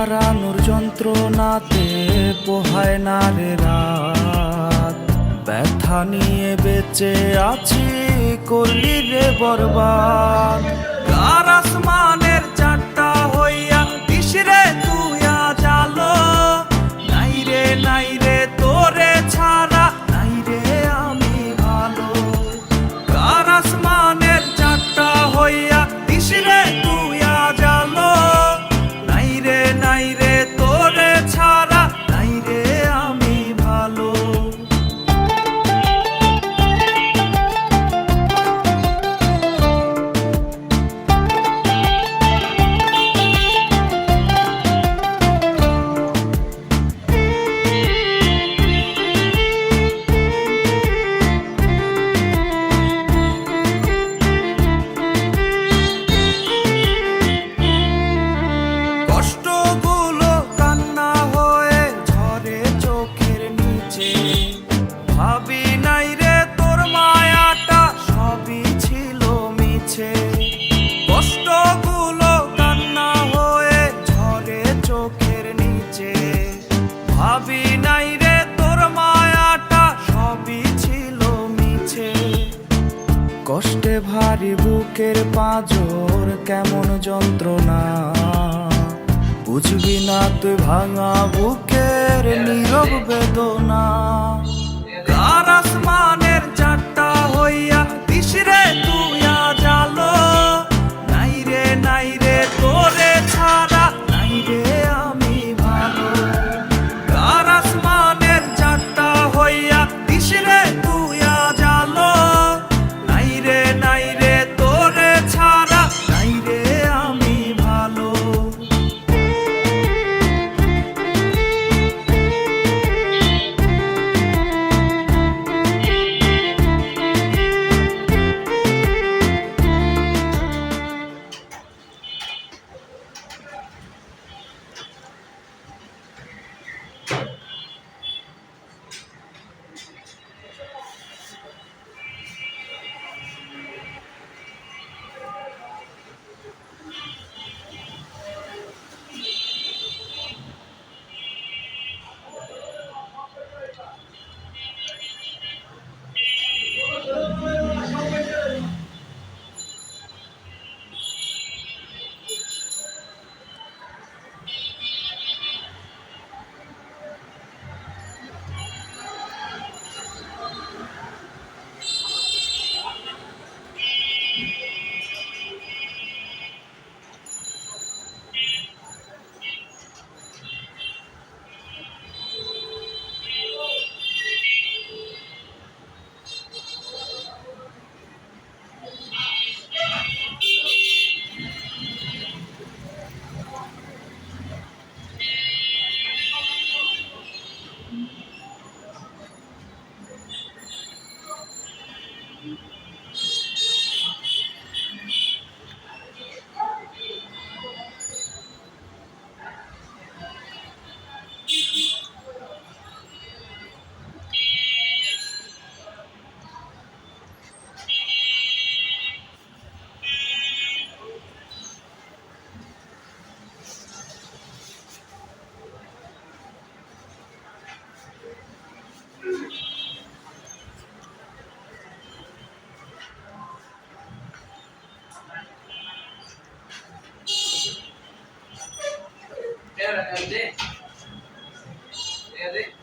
হারানোর যন্ত্রণাতে পোহায় না রে রাত, ব্যথা নিয়ে বেঁচে আছি করলি রে বরবাদ। কার আসমানের চারটা হইয়া কিসরে তুই আজ আলো, নাই রে তোরে ছাড়া নাই রে আমি ভালো। কার আসমানের চারটা হইয়া কিসরে তুই আজ আলো, নাই রে তোরে ছাড়া নাই রে আমি ভালো। কষ্টগুলো কান্না হয়ে ঝরে চোখের নিচে, ভাবি নাই রে তোর মায়াটা সবই ছিল মিছে। কষ্টগুলো কান্না হয়ে ঝরে চোখের নিচে, ভাবি নাই রে তোর মায়াটা সবই ছিল মিছে। কষ্টে ভারী বুকের পাঁজর কেমন যন্ত্রণা, বুঝবি না তুই ভাঙা বুকের নীরব বেদনা। কার আসমানের চারটা হইয়া কিসরে তুই আজ আলো, নাই রে তোরে ছাড়া নাই রে আমি ভালো। কার আসমানের চারটা হইয়া কিসরে তুই আজ আলো, নাই রে তোরে ছাড়া নাই রে আমি ভালো। É,